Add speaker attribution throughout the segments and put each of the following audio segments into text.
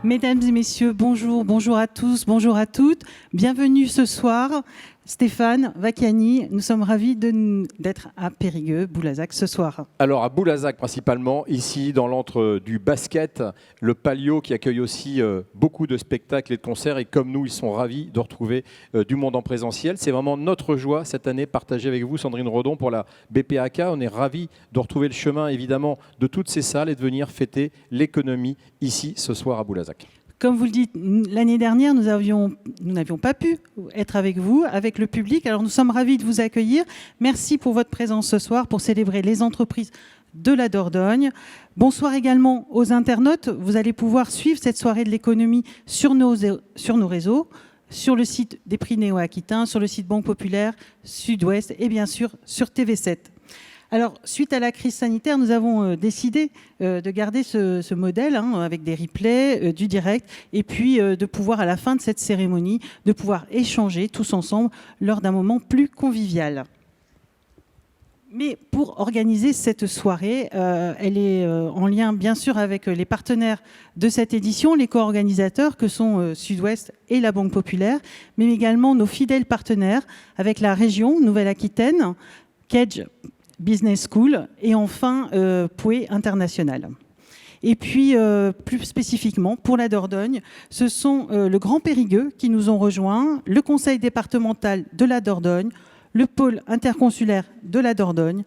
Speaker 1: Mesdames et messieurs, bonjour, bonjour à tous, bonjour à toutes. Bienvenue ce soir. Stéphane Vacchiani, nous sommes ravis d'être à Périgueux, Boulazac, ce soir.
Speaker 2: Alors à Boulazac principalement, ici dans l'antre du basket, le Palio qui accueille aussi beaucoup de spectacles et de concerts. Et comme nous, ils sont ravis de retrouver du monde en présentiel. C'est vraiment notre joie cette année, partagée avec vous, Sandrine Redon, pour la BPAK. On est ravis de retrouver le chemin, évidemment, de toutes ces salles et de venir fêter l'économie ici ce soir à Boulazac.
Speaker 1: Comme vous le dites, l'année dernière, nous n'avions pas pu être avec vous, avec le public. Alors nous sommes ravis de vous accueillir. Merci pour votre présence ce soir pour célébrer les entreprises de la Dordogne. Bonsoir également aux internautes. Vous allez pouvoir suivre cette soirée de l'économie sur nos réseaux, sur le site des prix Néo-Aquitains, sur le site Banque Populaire, Sud-Ouest et bien sûr sur TV7. Alors, suite à la crise sanitaire, nous avons décidé de garder ce modèle avec des replays, du direct, et puis de pouvoir, à la fin de cette cérémonie, de pouvoir échanger tous ensemble lors d'un moment plus convivial. Mais pour organiser cette soirée, elle est en lien bien sûr avec les partenaires de cette édition, les co-organisateurs que sont Sud-Ouest et la Banque Populaire, mais également nos fidèles partenaires avec la région Nouvelle-Aquitaine, Kedge Business School et enfin Pouet International. Et puis plus spécifiquement pour la Dordogne, ce sont le Grand Périgueux qui nous ont rejoints, le Conseil départemental de la Dordogne, le pôle interconsulaire de la Dordogne.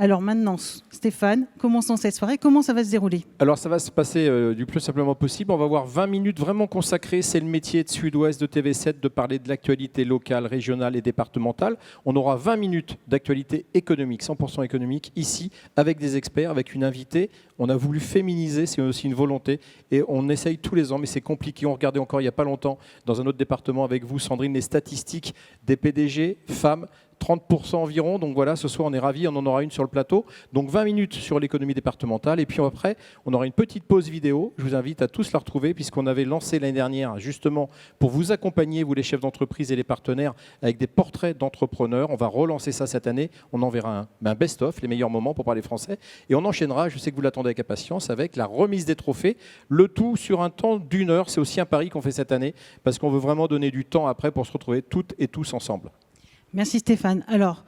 Speaker 1: Alors maintenant, Stéphane, commençons cette soirée. Comment ça va se dérouler ?
Speaker 2: Alors ça va se passer du plus simplement possible. On va avoir 20 minutes vraiment consacrées. C'est le métier de Sud-Ouest, de TV7, de parler de l'actualité locale, régionale et départementale. On aura 20 minutes d'actualité économique, 100% économique, ici, avec des experts, avec une invitée. On a voulu féminiser, c'est aussi une volonté. Et on essaye tous les ans, mais c'est compliqué. On regardait encore il n'y a pas longtemps, dans un autre département avec vous, Sandrine, les statistiques des PDG, femmes, 30% environ, donc voilà, ce soir on est ravis, on en aura une sur le plateau. Donc 20 minutes sur l'économie départementale et puis après on aura une petite pause vidéo. Je vous invite à tous la retrouver puisqu'on avait lancé l'année dernière justement pour vous accompagner, vous les chefs d'entreprise et les partenaires, avec des portraits d'entrepreneurs. On va relancer ça cette année, on enverra un best-of, les meilleurs moments pour parler français et on enchaînera, je sais que vous l'attendez avec impatience, avec la remise des trophées, le tout sur un temps d'1 heure. C'est aussi un pari qu'on fait cette année parce qu'on veut vraiment donner du temps après pour se retrouver toutes et tous ensemble.
Speaker 1: Merci Stéphane. Alors,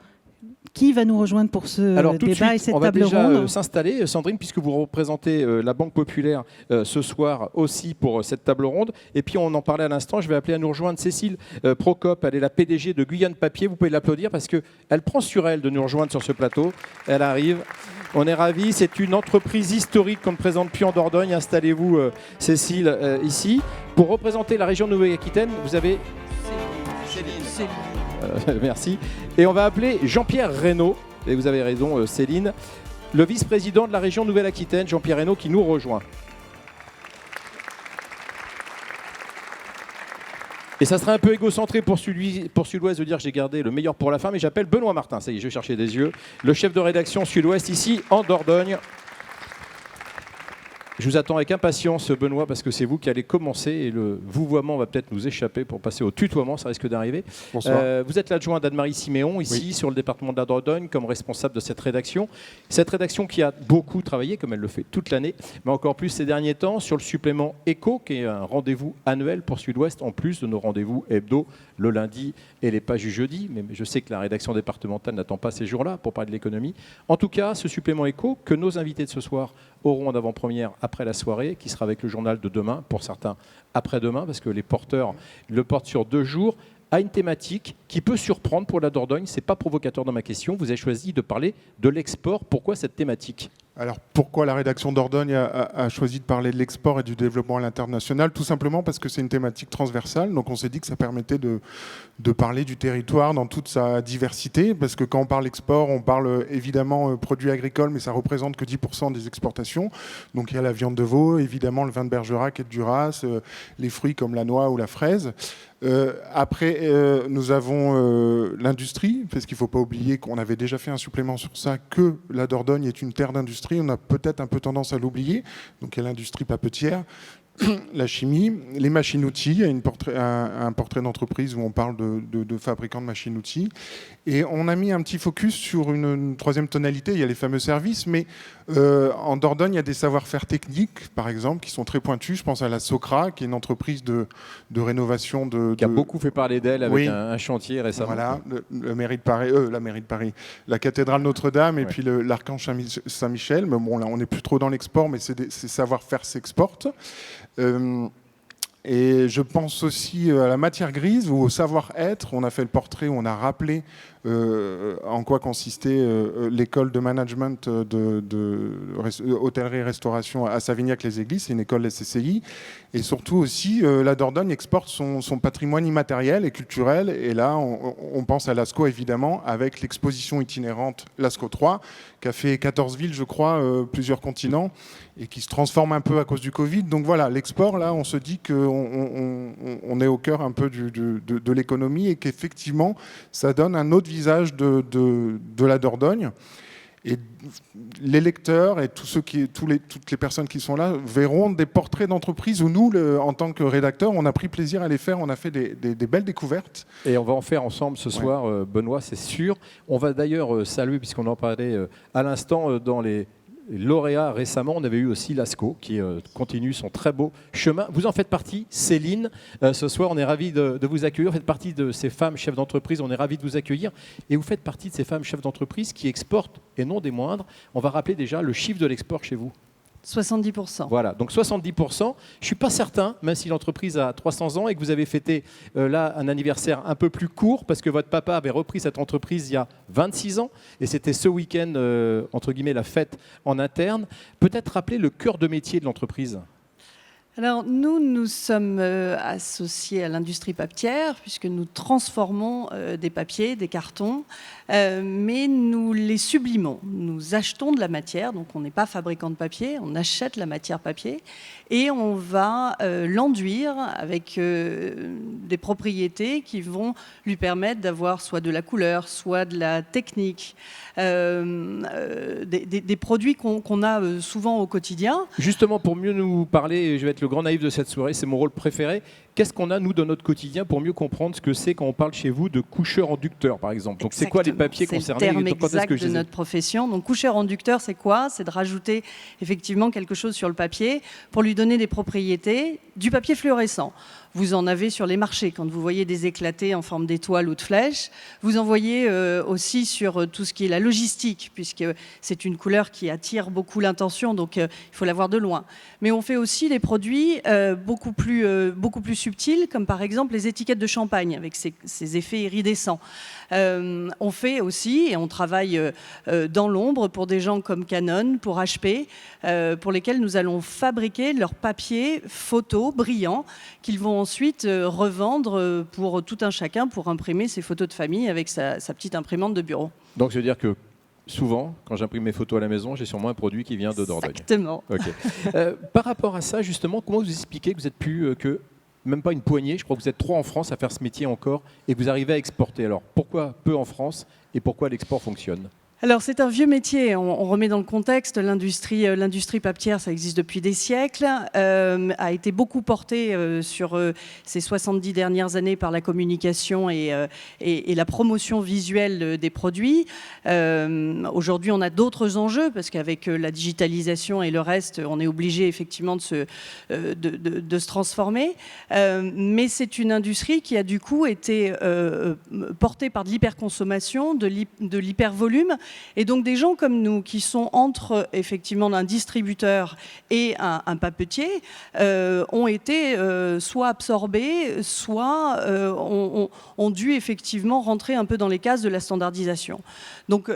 Speaker 1: qui va nous rejoindre pour ce débat et cette table ronde ?
Speaker 2: On va déjà s'installer, Sandrine, puisque vous représentez la Banque Populaire ce soir aussi pour cette table ronde. Et puis on en parlait à l'instant, je vais appeler à nous rejoindre Cécile Procope, elle est la PDG de Guyane Papier. Vous pouvez l'applaudir parce qu'elle prend sur elle de nous rejoindre sur ce plateau. Elle arrive. On est ravis, c'est une entreprise historique qu'on ne présente plus en Dordogne. Installez-vous, Cécile, ici. Pour représenter la région Nouvelle-Aquitaine, vous avez Céline. Merci. Et on va appeler Jean-Pierre Reynaud, et vous avez raison Céline, le vice-président de la région Nouvelle-Aquitaine, Jean-Pierre Reynaud, qui nous rejoint. Et ça sera un peu égocentré pour Sud-Ouest de dire que j'ai gardé le meilleur pour la fin, mais j'appelle Benoît Martin, ça y est, je cherchais des yeux, le chef de rédaction Sud-Ouest ici en Dordogne. Je vous attends avec impatience, Benoît, parce que c'est vous qui allez commencer et le vouvoiement va peut-être nous échapper pour passer au tutoiement, ça risque d'arriver.
Speaker 3: Bonsoir.
Speaker 2: Vous êtes l'adjoint d'Anne-Marie Siméon, ici, sur le département de la Dordogne, comme responsable de cette rédaction. Cette rédaction qui a beaucoup travaillé, comme elle le fait toute l'année, mais encore plus ces derniers temps, sur le supplément Éco, qui est un rendez-vous annuel pour Sud-Ouest, en plus de nos rendez-vous hebdo le lundi et les pages du jeudi. Mais je sais que la rédaction départementale n'attend pas ces jours-là pour parler de l'économie. En tout cas, ce supplément Éco, que nos invités de ce soir auront en avant-première après la soirée, qui sera avec le journal de demain, pour certains après-demain, parce que les porteurs le portent sur 2 jours, a une thématique qui peut surprendre pour la Dordogne. Ce n'est pas provocateur dans ma question. Vous avez choisi de parler de l'export. Pourquoi cette thématique ?
Speaker 3: Alors pourquoi la rédaction Dordogne a choisi de parler de l'export et du développement à l'international ? Tout simplement parce que c'est une thématique transversale. Donc on s'est dit que ça permettait de parler du territoire dans toute sa diversité. Parce que quand on parle export, on parle évidemment produits agricoles, mais ça ne représente que 10% des exportations. Donc il y a la viande de veau, évidemment le vin de Bergerac et de Duras, les fruits comme la noix ou la fraise. Après, nous avons l'industrie, parce qu'il ne faut pas oublier qu'on avait déjà fait un supplément sur ça, que la Dordogne est une terre d'industrie. On a peut-être un peu tendance à l'oublier. Donc il y a l'industrie papetière. la chimie, les machines-outils. Il y a un portrait d'entreprise où on parle de fabricants de machines-outils. Et on a mis un petit focus sur une troisième tonalité. Il y a les fameux services, mais en Dordogne, il y a des savoir-faire techniques, par exemple, qui sont très pointus. Je pense à la Socra, qui est une entreprise de rénovation
Speaker 2: qui a beaucoup fait parler d'elle avec un chantier récemment.
Speaker 3: Voilà, la mairie de Paris, la cathédrale Notre-Dame et puis l'Archange Saint-Michel. Mais bon, là, on n'est plus trop dans l'export, mais ces savoir-faire s'exportent. Et je pense aussi à la matière grise ou au savoir-être. On a fait le portrait, on a rappelé en quoi consistait l'école de management de hôtellerie-restauration à Savignac-les-Églises. C'est une école SCCI. Et surtout aussi, la Dordogne exporte son patrimoine immatériel et culturel. Et là, on pense à l'ASCO, évidemment, avec l'exposition itinérante l'ASCO 3, qui a fait 14 villes, je crois, plusieurs continents, et qui se transforme un peu à cause du Covid. Donc voilà, l'export, là, on se dit qu'on est au cœur un peu de l'économie et qu'effectivement, ça donne un autre visage de la Dordogne. Et les lecteurs et toutes les personnes qui sont là verront des portraits d'entreprises où nous, en tant que rédacteurs, on a pris plaisir à les faire. On a fait des belles découvertes.
Speaker 2: Et on va en faire ensemble ce soir, Benoît, c'est sûr. On va d'ailleurs saluer, puisqu'on en parlait à l'instant, dans les lauréats récemment, on avait eu aussi l'ASCO qui continue son très beau chemin. Vous en faites partie, Céline. Ce soir, on est ravis de vous accueillir. Vous faites partie de ces femmes chefs d'entreprise. On est ravis de vous accueillir. Et vous faites partie de ces femmes chefs d'entreprise qui exportent, et non des moindres. On va rappeler déjà le chiffre de l'export chez vous.
Speaker 4: 70%.
Speaker 2: Voilà, donc 70%. Je ne suis pas certain, même si l'entreprise a 300 ans et que vous avez fêté là un anniversaire un peu plus court, parce que votre papa avait repris cette entreprise il y a 26 ans, et c'était ce week-end, entre guillemets, la fête en interne. Peut-être rappeler le cœur de métier de l'entreprise.
Speaker 4: Alors nous sommes associés à l'industrie papetière, puisque nous transformons des papiers, des cartons, mais nous les sublimons. Nous achetons de la matière, donc on n'est pas fabricant de papier, on achète la matière papier, et on va l'enduire avec des propriétés qui vont lui permettre d'avoir soit de la couleur, soit de la technique, des produits qu'on a souvent au quotidien.
Speaker 2: Justement, pour mieux nous parler, je vais être le grand naïf de cette soirée, c'est mon rôle préféré. Qu'est-ce qu'on a, nous, dans notre quotidien pour mieux comprendre ce que c'est quand on parle chez vous de coucheur-enducteur, par exemple? Donc, c'est quoi les papiers concernés?
Speaker 4: C'est le terme exact de notre profession. Donc, coucheur-enducteur, c'est quoi? C'est de rajouter effectivement quelque chose sur le papier pour lui donner des propriétés du papier fluorescent. Vous en avez sur les marchés, quand vous voyez des éclatés en forme d'étoile ou de flèche. Vous en voyez aussi sur tout ce qui est la logistique, puisque c'est une couleur qui attire beaucoup l'intention, donc il faut la voir de loin. Mais on fait aussi des produits beaucoup plus subtils, comme par exemple les étiquettes de champagne, avec ces effets iridescents. On fait aussi, et on travaille dans l'ombre pour des gens comme Canon, pour HP, pour lesquels nous allons fabriquer leur papier photo brillant, qu'ils vont ensuite revendre pour tout un chacun pour imprimer ses photos de famille avec sa petite imprimante de bureau.
Speaker 2: Donc, ça veut dire que souvent, quand j'imprime mes photos à la maison, j'ai sûrement un produit qui vient de Dordogne.
Speaker 4: Exactement.
Speaker 2: Okay. Par rapport à ça, justement, comment vous expliquez que vous êtes plus que même pas une poignée, je crois que vous êtes 3 en France à faire ce métier encore, et que vous arrivez à exporter. Alors, pourquoi peu en France et pourquoi l'export fonctionne ?
Speaker 4: Alors, c'est un vieux métier. On remet dans le contexte. L'industrie papetière, ça existe depuis des siècles, a été beaucoup portée sur ces 70 dernières années par la communication et la promotion visuelle des produits. Aujourd'hui, on a d'autres enjeux, parce qu'avec la digitalisation et le reste, on est obligé effectivement de se transformer. Mais c'est une industrie qui a du coup été portée par de l'hyperconsommation, de l'hypervolume. Et donc des gens comme nous qui sont entre effectivement un distributeur et un papetier ont été soit absorbés, soit ont dû effectivement rentrer un peu dans les cases de la standardisation. Donc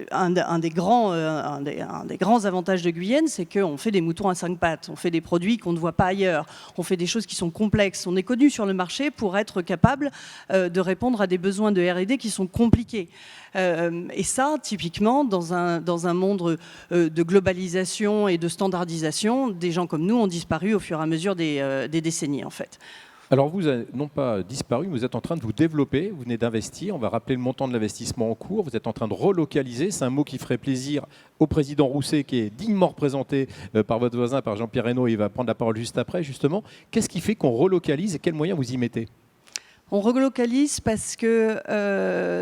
Speaker 4: un des grands avantages de Guyenne, c'est qu'on fait des moutons à 5 pattes, on fait des produits qu'on ne voit pas ailleurs, on fait des choses qui sont complexes, on est connu sur le marché pour être capable de répondre à des besoins de R&D qui sont compliqués. Et ça, typiquement, dans un monde de globalisation et de standardisation, des gens comme nous ont disparu au fur et à mesure des décennies, en fait.
Speaker 2: Alors vous n'avez non pas disparu, vous êtes en train de vous développer, vous venez d'investir, on va rappeler le montant de l'investissement en cours, vous êtes en train de relocaliser, c'est un mot qui ferait plaisir au président Rousset qui est dignement représenté par votre voisin, par Jean-Pierre Reynaud, il va prendre la parole juste après justement. Qu'est-ce qui fait qu'on relocalise et quels moyens vous y mettez ?
Speaker 4: On relocalise parce que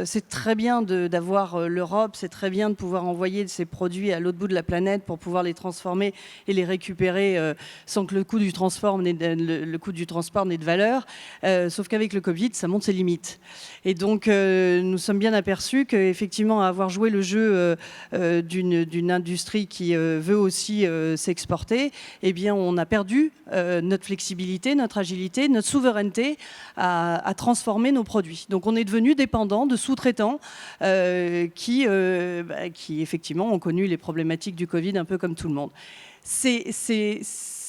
Speaker 4: c'est très bien d'avoir l'Europe, c'est très bien de pouvoir envoyer ces produits à l'autre bout de la planète pour pouvoir les transformer et les récupérer sans que le coût du transport n'ait de valeur. Sauf qu'avec le Covid, ça monte ses limites. Et donc, nous sommes bien aperçus qu'effectivement, avoir joué le jeu d'une industrie qui veut aussi s'exporter, eh bien, on a perdu notre flexibilité, notre agilité, notre souveraineté à transformer nos produits. Donc on est devenu dépendant de sous-traitants qui effectivement ont connu les problématiques du Covid un peu comme tout le monde.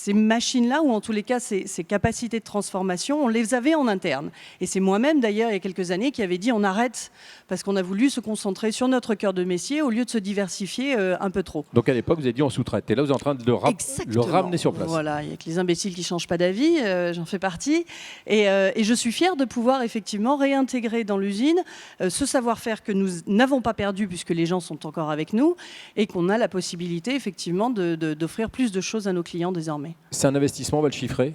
Speaker 4: Ces machines-là, ou en tous les cas ces capacités de transformation, on les avait en interne. Et c'est moi-même d'ailleurs il y a quelques années qui avait dit on arrête parce qu'on a voulu se concentrer sur notre cœur de métier au lieu de se diversifier un peu trop.
Speaker 2: Donc à l'époque vous avez dit on sous-traite et là vous êtes en train de le ramener sur place.
Speaker 4: Voilà, il n'y a que les imbéciles qui ne changent pas d'avis, j'en fais partie. Et je suis fière de pouvoir effectivement réintégrer dans l'usine ce savoir-faire que nous n'avons pas perdu puisque les gens sont encore avec nous et qu'on a la possibilité effectivement d'offrir plus de choses à nos clients désormais.
Speaker 2: C'est un investissement, on va le chiffrer ?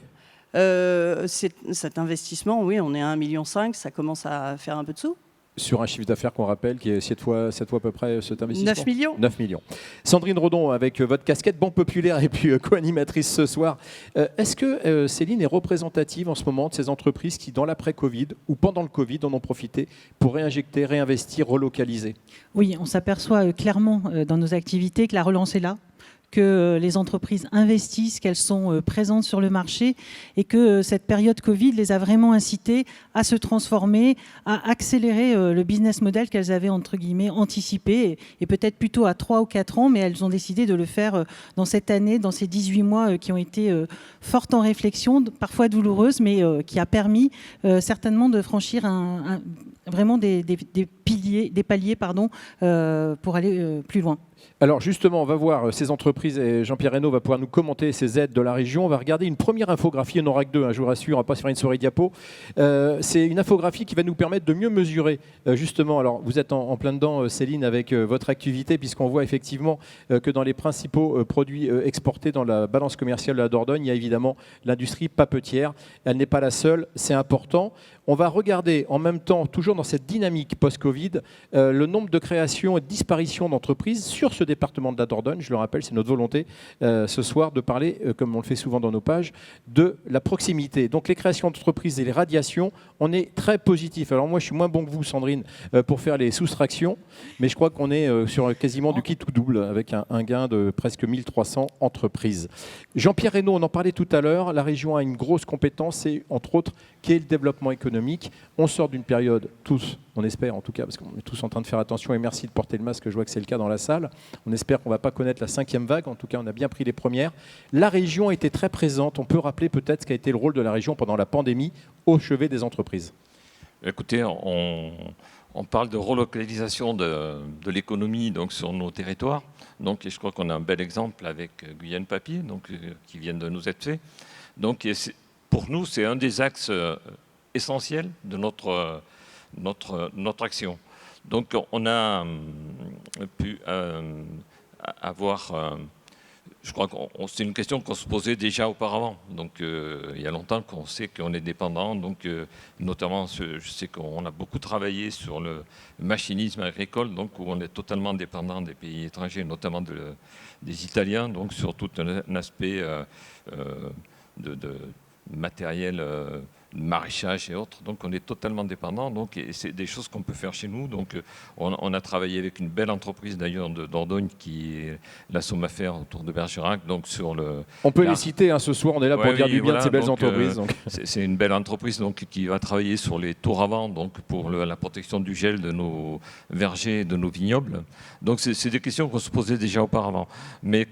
Speaker 4: Cet investissement, oui, on est à 1,5 million, ça commence à faire un peu de sous.
Speaker 2: Sur un chiffre d'affaires qu'on rappelle qui est 7 fois à peu près cet investissement.
Speaker 4: 9 millions.
Speaker 2: 9 millions. Sandrine Redon, avec votre casquette Banque Populaire et puis co-animatrice ce soir, est-ce que Céline est représentative en ce moment de ces entreprises qui, dans l'après-Covid ou pendant le Covid, en ont profité pour réinjecter, réinvestir, relocaliser ?
Speaker 1: Oui, on s'aperçoit clairement dans nos activités que la relance est là, que les entreprises investissent, qu'elles sont présentes sur le marché et que cette période Covid les a vraiment incitées à se transformer, à accélérer le business model qu'elles avaient entre guillemets anticipé et peut-être plutôt à 3 ou 4 ans, mais elles ont décidé de le faire dans cette année, dans ces 18 mois qui ont été fortes en réflexion, parfois douloureuses, mais qui a permis certainement de franchir vraiment des paliers pour aller plus loin.
Speaker 2: Alors justement, on va voir ces entreprises et Jean-Pierre Reynaud va pouvoir nous commenter ces aides de la région. On va regarder une première infographie, on n'aura que 2, je vous rassure, on ne va pas se faire une soirée diapo. C'est une infographie qui va nous permettre de mieux mesurer justement. Alors vous êtes en plein dedans, Céline, avec votre activité, puisqu'on voit effectivement que dans les principaux produits exportés dans la balance commerciale de la Dordogne, il y a évidemment l'industrie papetière. Elle n'est pas la seule, c'est important. On va regarder en même temps, toujours dans cette dynamique post-Covid, le nombre de créations et de disparitions d'entreprises sur ce département de la Dordogne. Je le rappelle, c'est notre volonté ce soir de parler, comme on le fait souvent dans nos pages, de la proximité. Donc les créations d'entreprises et les radiations, on est très positif. Alors moi, je suis moins bon que vous, Sandrine, pour faire les soustractions, mais je crois qu'on est sur quasiment du kit ou double, avec un gain de presque 1300 entreprises. Jean-Pierre Reynaud, on en parlait tout à l'heure, la région a une grosse compétence, c'est entre autres qui est le développement économique. On sort d'une période, tous, on espère en tout cas, parce qu'on est tous en train de faire attention et merci de porter le masque, je vois que c'est le cas dans la salle. On espère qu'on ne va pas connaître la 5e vague, en tout cas on a bien pris les premières. La région a été très présente, on peut rappeler peut-être ce qu'a été le rôle de la région pendant la pandémie au chevet des entreprises.
Speaker 5: Écoutez, on parle de relocalisation de l'économie donc, sur nos territoires. Donc, je crois qu'on a un bel exemple avec Guyane Papier, donc, qui viennent de nous être faits. Donc, pour nous, c'est un des axes essentiels de notre action. Donc, on a pu avoir... je crois que c'est une question qu'on se posait déjà auparavant. Donc, il y a longtemps qu'on sait qu'on est dépendant. Donc, notamment, je sais qu'on a beaucoup travaillé sur le machinisme agricole, donc où on est totalement dépendant des pays étrangers, notamment des Italiens, donc sur tout un aspect de matériel maraîchage et autres, donc on est totalement dépendant, donc c'est des choses qu'on peut faire chez nous. Donc on a travaillé avec une belle entreprise d'ailleurs de Dordogne qui est la Sommafer autour de Bergerac, donc sur le...
Speaker 2: On peut les citer ce soir, on est là pour dire du bien de ces belles entreprises.
Speaker 5: C'est une belle entreprise donc, qui va travailler sur les tours avant, donc pour la protection du gel de nos vergers et de nos vignobles. Donc c'est des questions qu'on se posait déjà auparavant. Mais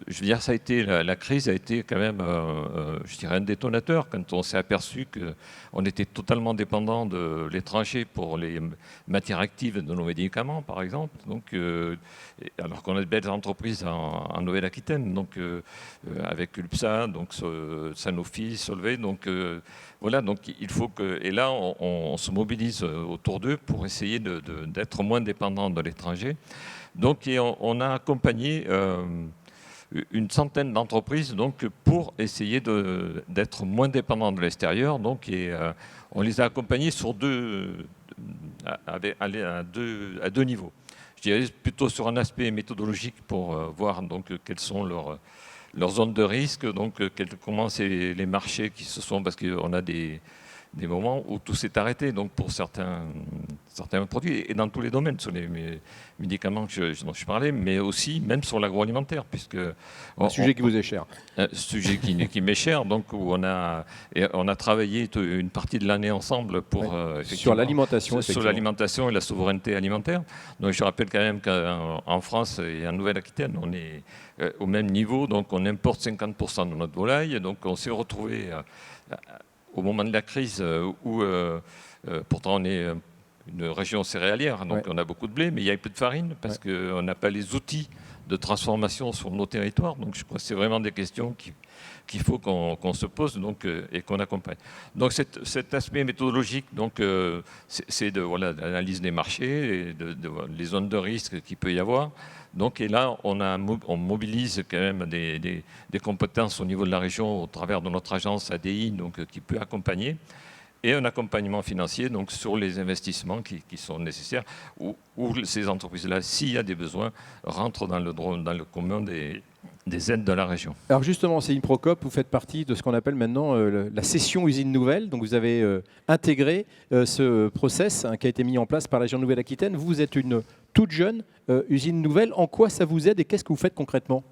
Speaker 5: je veux dire, ça a été, la crise a été quand même, je dirais, un détonateur quand on s'est aperçu qu'on était totalement dépendant de l'étranger pour les matières actives de nos médicaments, par exemple. Donc, alors qu'on a de belles entreprises en Nouvelle-Aquitaine, donc avec ULPSA, donc Sanofi, Solvay, donc voilà. Donc il faut que, et là, on se mobilise autour d'eux pour essayer d'être moins dépendant de l'étranger. Donc, on a accompagné une centaine d'entreprises donc, pour essayer d'être moins dépendants de l'extérieur. Donc, on les a accompagnés sur à deux niveaux. Je dirais plutôt sur un aspect méthodologique pour voir donc, quelles sont leurs zones de risque, donc comment c'est les marchés qui se sont... Parce qu'on a des moments où tout s'est arrêté, donc pour certains produits, et dans tous les domaines, sur les médicaments dont je parlais, mais aussi même sur l'agroalimentaire, puisque...
Speaker 2: Un sujet qui vous est cher.
Speaker 5: Un sujet qui m'est cher, donc où on a travaillé une partie de l'année ensemble pour...
Speaker 2: sur l'alimentation,
Speaker 5: sur l'alimentation et la souveraineté alimentaire. Donc je rappelle quand même qu'en France et en Nouvelle-Aquitaine, on est au même niveau, donc on importe 50% de notre volaille, donc on s'est retrouvé... au moment de la crise où, pourtant on est une région céréalière, donc on a beaucoup de blé, mais il y a peu de farine parce qu'on n'a pas les outils de transformation sur nos territoires. Donc je crois que c'est vraiment des questions qu'il faut qu'on se pose donc, et qu'on accompagne. Donc cet aspect méthodologique, donc, c'est de l'analyse des marchés, et les zones de risque qu'il peut y avoir. Donc, et là, on mobilise quand même des compétences au niveau de la région au travers de notre agence ADI, donc, qui peut accompagner, et un accompagnement financier donc, sur les investissements qui sont nécessaires, où ces entreprises-là, s'il y a des besoins, rentrent dans le commun des aides de la région.
Speaker 2: Alors justement, Céline Procope, vous faites partie de ce qu'on appelle maintenant la session usine nouvelle. Donc vous avez intégré ce process qui a été mis en place par la région Nouvelle-Aquitaine. Vous êtes une toute jeune usine nouvelle. En quoi ça vous aide et qu'est-ce que vous faites concrètement ?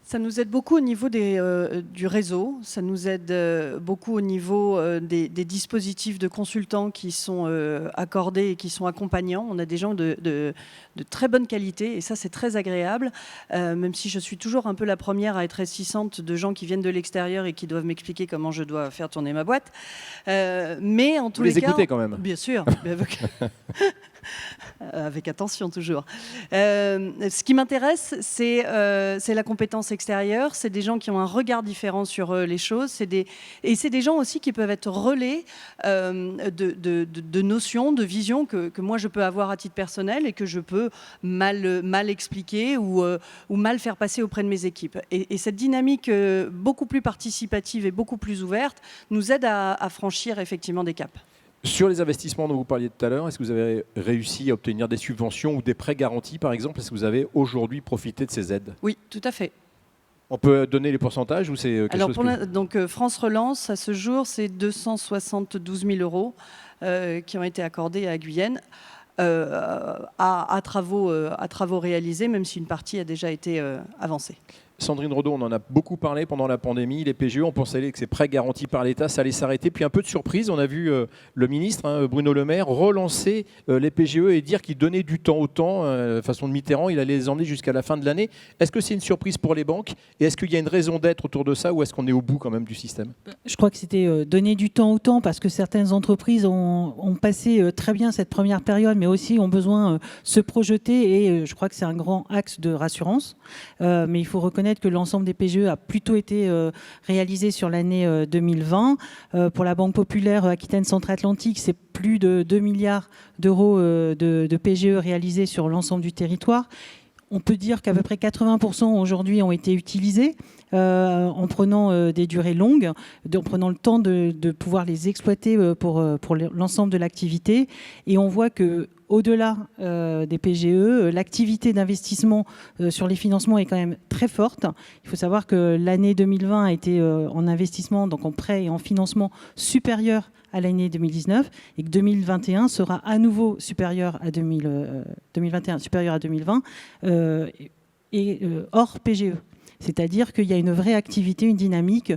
Speaker 4: Ça nous aide beaucoup au niveau du réseau, ça nous aide beaucoup au niveau des dispositifs de consultants qui sont accordés et qui sont accompagnants. On a des gens de très bonne qualité et ça c'est très agréable, même si je suis toujours un peu la première à être réticente de gens qui viennent de l'extérieur et qui doivent m'expliquer comment je dois faire tourner ma boîte. Mais en tous les cas...
Speaker 2: Vous les écoutez quand même ?
Speaker 4: Bien sûr. Avec attention toujours. Ce qui m'intéresse, c'est la compétence extérieure. C'est des gens qui ont un regard différent sur les choses. Et c'est des gens aussi qui peuvent être relais de notions, de visions que moi je peux avoir à titre personnel et que je peux mal expliquer ou mal faire passer auprès de mes équipes. Et cette dynamique beaucoup plus participative et beaucoup plus ouverte nous aide à franchir effectivement des caps.
Speaker 2: Sur les investissements dont vous parliez tout à l'heure, est-ce que vous avez réussi à obtenir des subventions ou des prêts garantis, par exemple ? Est-ce que vous avez aujourd'hui profité de ces aides ?
Speaker 4: Oui, tout à fait.
Speaker 2: On peut donner les pourcentages ou c'est quelque chose
Speaker 4: donc France Relance, à ce jour, c'est 272 000 € qui ont été accordés à Guyenne à travaux réalisés, même si une partie a déjà été avancée.
Speaker 2: Sandrine Redaud, on en a beaucoup parlé pendant la pandémie, les PGE, on pensait que ces prêts garantis par l'État, ça allait s'arrêter. Puis un peu de surprise, on a vu le ministre, Bruno Le Maire, relancer les PGE et dire qu'il donnait du temps au temps, façon de Mitterrand, il allait les emmener jusqu'à la fin de l'année. Est-ce que c'est une surprise pour les banques ? Et est-ce qu'il y a une raison d'être autour de ça ou est-ce qu'on est au bout quand même du système ?
Speaker 1: Je crois que c'était donner du temps au temps parce que certaines entreprises ont passé très bien cette première période, mais aussi ont besoin de se projeter et je crois que c'est un grand axe de rassurance. Mais il faut reconnaître que l'ensemble des PGE a plutôt été réalisé sur l'année 2020. Pour la Banque Populaire Aquitaine Centre-Atlantique, c'est plus de 2 milliards d'euros de PGE réalisés sur l'ensemble du territoire. On peut dire qu'à peu près 80% aujourd'hui ont été utilisés en prenant des durées longues, en prenant le temps de pouvoir les exploiter pour l'ensemble de l'activité. Et on voit que au-delà des PGE, l'activité d'investissement sur les financements est quand même très forte. Il faut savoir que l'année 2020 a été en investissement, donc en prêt et en financement supérieur à l'année 2019 et que 2021 sera à nouveau supérieur à 2021 supérieur à 2020 et hors PGE. C'est-à-dire qu'il y a une vraie activité, une dynamique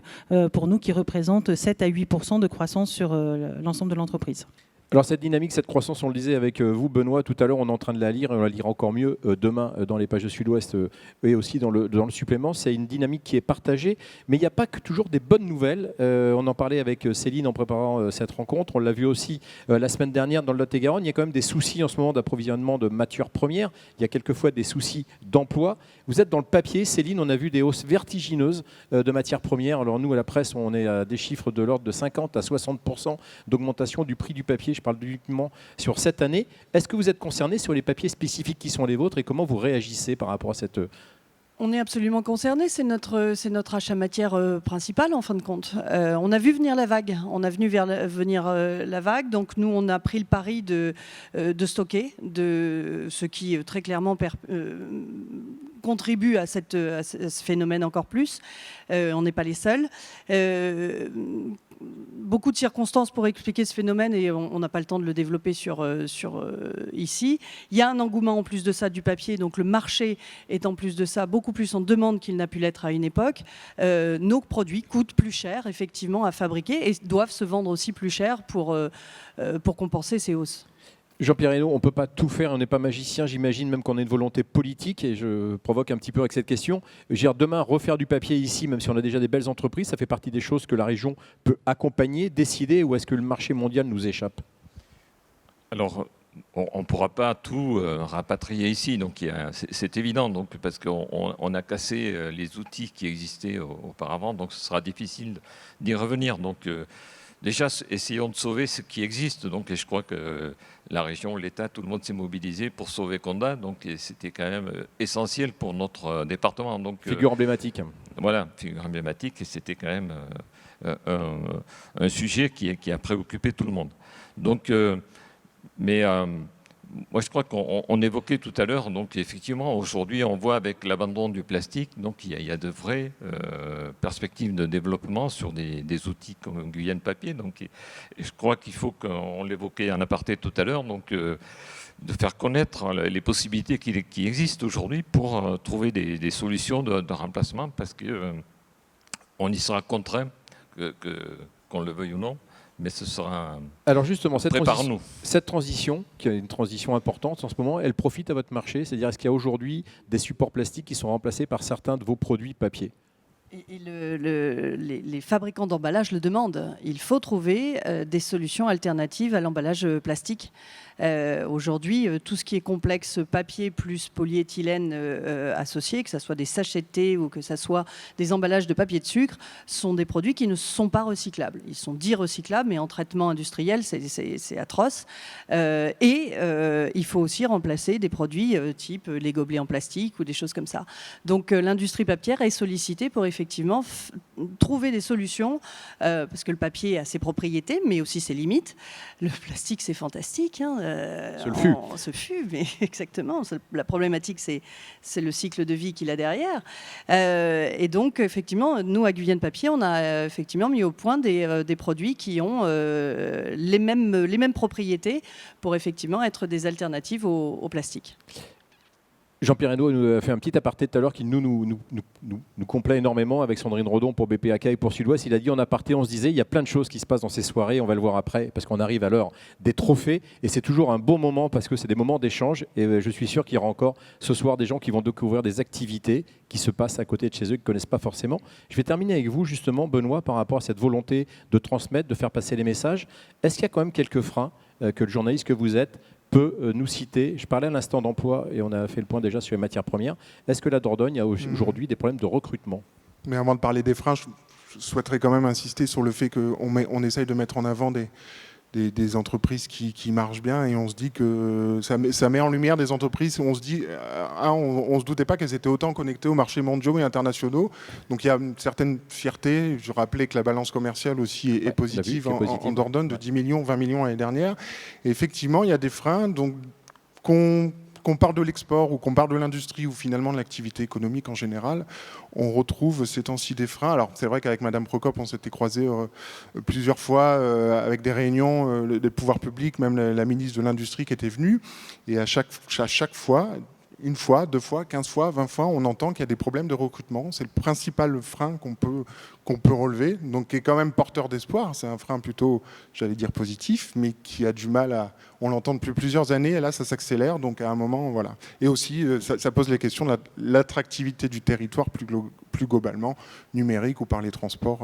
Speaker 1: pour nous qui représente 7 à 8% de croissance sur l'ensemble de l'entreprise.
Speaker 2: Alors cette dynamique, cette croissance, on le disait avec vous Benoît tout à l'heure, on est en train de la lire et on la lira encore mieux demain dans les pages de Sud-Ouest et aussi dans le supplément. C'est une dynamique qui est partagée, mais il n'y a pas que toujours des bonnes nouvelles. On en parlait avec Céline en préparant cette rencontre, on l'a vu aussi la semaine dernière dans le Lot-et-Garonne. Il y a quand même des soucis en ce moment d'approvisionnement de matières premières, il y a quelquefois des soucis d'emploi. Vous êtes dans le papier, Céline, on a vu des hausses vertigineuses de matières premières. Alors nous à la presse, on est à des chiffres de l'ordre de 50 à 60% d'augmentation du prix du papier. Je parle uniquement sur cette année. Est-ce que vous êtes concerné sur les papiers spécifiques qui sont les vôtres et comment vous réagissez par rapport à cette...
Speaker 4: On est absolument concerné, c'est notre achat matière principal en fin de compte. On a vu venir la vague, la vague, donc nous on a pris le pari de stocker, de ce qui très clairement contribue à ce phénomène encore plus. On n'est pas les seuls. Beaucoup de circonstances pour expliquer ce phénomène et on n'a pas le temps de le développer ici. Il y a un engouement en plus de ça du papier, donc le marché est en plus de ça beaucoup plus en demande qu'il n'a pu l'être à une époque. Nos produits coûtent plus cher effectivement à fabriquer et doivent se vendre aussi plus cher pour compenser ces hausses.
Speaker 2: Jean-Pierre Hinault, on ne peut pas tout faire, on n'est pas magicien, j'imagine même qu'on a une volonté politique et je provoque un petit peu avec cette question. Demain, refaire du papier ici, même si on a déjà des belles entreprises, ça fait partie des choses que la région peut accompagner, décider, ou est-ce que le marché mondial nous échappe?
Speaker 5: Alors, on ne pourra pas tout rapatrier ici, donc c'est évident, donc, parce qu'on a cassé les outils qui existaient auparavant, donc ce sera difficile d'y revenir. Donc, déjà, essayons de sauver ce qui existe. Donc, et je crois que la région, l'État, tout le monde s'est mobilisé pour sauver Condat. Donc, c'était quand même essentiel pour notre département. Donc,
Speaker 2: figure emblématique.
Speaker 5: Voilà, figure emblématique. Et c'était quand même un sujet qui a préoccupé tout le monde. Donc, moi, je crois qu'on évoquait tout à l'heure, donc effectivement, aujourd'hui, on voit avec l'abandon du plastique, donc il y a de vraies perspectives de développement sur des outils comme Guyane Papier. Donc, et je crois qu'il faut, on l'évoquait en aparté tout à l'heure, donc de faire connaître les possibilités qui existent aujourd'hui pour trouver des solutions de remplacement, parce qu'on y sera contraint, qu'on le veuille ou non. Mais ce sera...
Speaker 2: Alors justement, cette transition, qui est une transition importante en ce moment, elle profite à votre marché? C'est-à-dire, est-ce qu'il y a aujourd'hui des supports plastiques qui sont remplacés par certains de vos produits papier?
Speaker 4: Et les fabricants d'emballage le demandent. Il faut trouver des solutions alternatives à l'emballage plastique. Aujourd'hui, tout ce qui est complexe papier plus polyéthylène associé, que ce soit des sachets de thé ou que ce soit des emballages de papier de sucre, sont des produits qui ne sont pas recyclables. Ils sont dits recyclables, mais en traitement industriel, c'est atroce. Il faut aussi remplacer des produits type les gobelets en plastique ou des choses comme ça. Donc l'industrie papière est sollicitée pour effectivement trouver des solutions, parce que le papier a ses propriétés, mais aussi ses limites. Le plastique, c'est fantastique, hein. Ce fut, mais exactement. La problématique, c'est le cycle de vie qu'il a derrière. Et donc, effectivement, nous, à Guyane Papier, on a effectivement mis au point des produits qui ont les mêmes propriétés pour effectivement être des alternatives au plastique.
Speaker 2: Jean-Pierre Hinault nous a fait un petit aparté tout à l'heure qui nous complaît énormément avec Sandrine Rodon pour BPAK et pour Sud-Ouest. Il a dit en aparté, on se disait, il y a plein de choses qui se passent dans ces soirées, on va le voir après, parce qu'on arrive à l'heure des trophées. Et c'est toujours un bon moment parce que c'est des moments d'échange. Et je suis sûr qu'il y aura encore ce soir des gens qui vont découvrir des activités qui se passent à côté de chez eux, qu'ils ne connaissent pas forcément. Je vais terminer avec vous, justement, Benoît, par rapport à cette volonté de transmettre, de faire passer les messages. Est-ce qu'il y a quand même quelques freins que le journaliste que vous êtes peut nous citer? Je parlais à l'instant d'emploi et on a fait le point déjà sur les matières premières. Est-ce que la Dordogne a aujourd'hui des problèmes de recrutement?
Speaker 3: Mais avant de parler des freins, je souhaiterais quand même insister sur le fait qu'on essaye de mettre en avant des entreprises qui marchent bien et on se dit que ça met en lumière des entreprises où on se dit on se doutait pas qu'elles étaient autant connectées aux marchés mondiaux et internationaux. Donc il y a une certaine fierté. Je rappelais que la balance commerciale aussi est positive en Dordogne, de 10 millions, 20 millions l'année dernière. Et effectivement, il y a des freins. Donc qu'on parle de l'export ou qu'on parle de l'industrie ou finalement de l'activité économique en général, on retrouve ces temps-ci des freins. Alors c'est vrai qu'avec Madame Procope, on s'était croisés plusieurs fois avec des réunions des pouvoirs publics, même la ministre de l'Industrie qui était venue. Et à chaque fois, 1 fois, 2 fois, 15 fois, 20 fois, on entend qu'il y a des problèmes de recrutement. C'est le principal frein qu'on peut relever, donc qui est quand même porteur d'espoir. C'est un frein plutôt, j'allais dire positif, mais qui a du mal à... On l'entend depuis plusieurs années, et là, ça s'accélère, donc à un moment, voilà. Et aussi, ça pose les questions de l'attractivité du territoire plus globalement, numérique ou par les transports.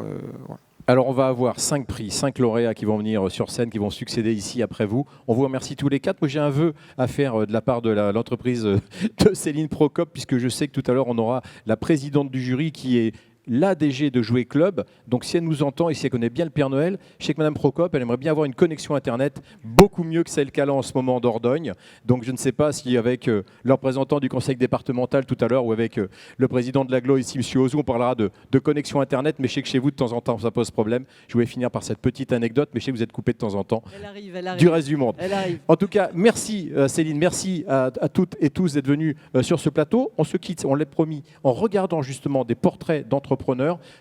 Speaker 3: Voilà.
Speaker 2: Alors, on va avoir 5 prix, 5 lauréats qui vont venir sur scène, qui vont succéder ici après vous. On vous remercie tous les 4. Moi, j'ai un vœu à faire de la part de l'entreprise de Céline Procop, puisque je sais que tout à l'heure, on aura la présidente du jury qui est la DG de Jouer Club. Donc, si elle nous entend et si elle connaît bien le Père Noël, je sais que Mme Procop, elle aimerait bien avoir une connexion Internet beaucoup mieux que celle qu'elle a en ce moment en Dordogne. Donc, je ne sais pas si avec le représentant du conseil départemental tout à l'heure ou avec le président de l'AGLO ici, M. Ozou, on parlera de connexion Internet. Mais je sais que chez vous, de temps en temps, ça pose problème. Je voulais finir par cette petite anecdote, mais je sais que vous êtes coupé de temps en temps
Speaker 4: Elle arrive.
Speaker 2: du reste du monde.
Speaker 4: Elle arrive.
Speaker 2: En tout cas, merci Céline, merci à toutes et tous d'être venus sur ce plateau. On se quitte, on l'a promis, en regardant justement des portraits d'entrepreneurs.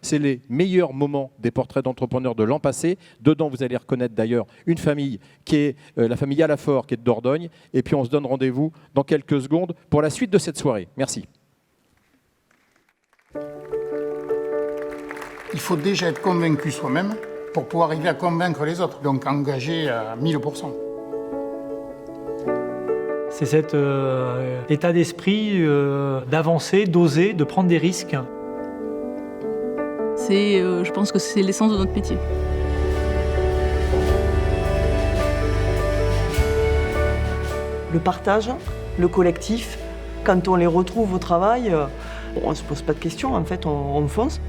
Speaker 2: C'est les meilleurs moments des portraits d'entrepreneurs de l'an passé. Dedans, vous allez reconnaître d'ailleurs une famille qui est la famille Alafort, qui est de Dordogne. Et puis, on se donne rendez-vous dans quelques secondes pour la suite de cette soirée. Merci.
Speaker 6: Il faut déjà être convaincu soi-même pour pouvoir arriver à convaincre les autres, donc engager à 1000%.
Speaker 7: C'est cet état d'esprit d'avancer, d'oser, de prendre des risques.
Speaker 8: Je pense que c'est l'essence de notre métier.
Speaker 9: Le partage, le collectif, quand on les retrouve au travail, on ne se pose pas de questions, en fait, on fonce.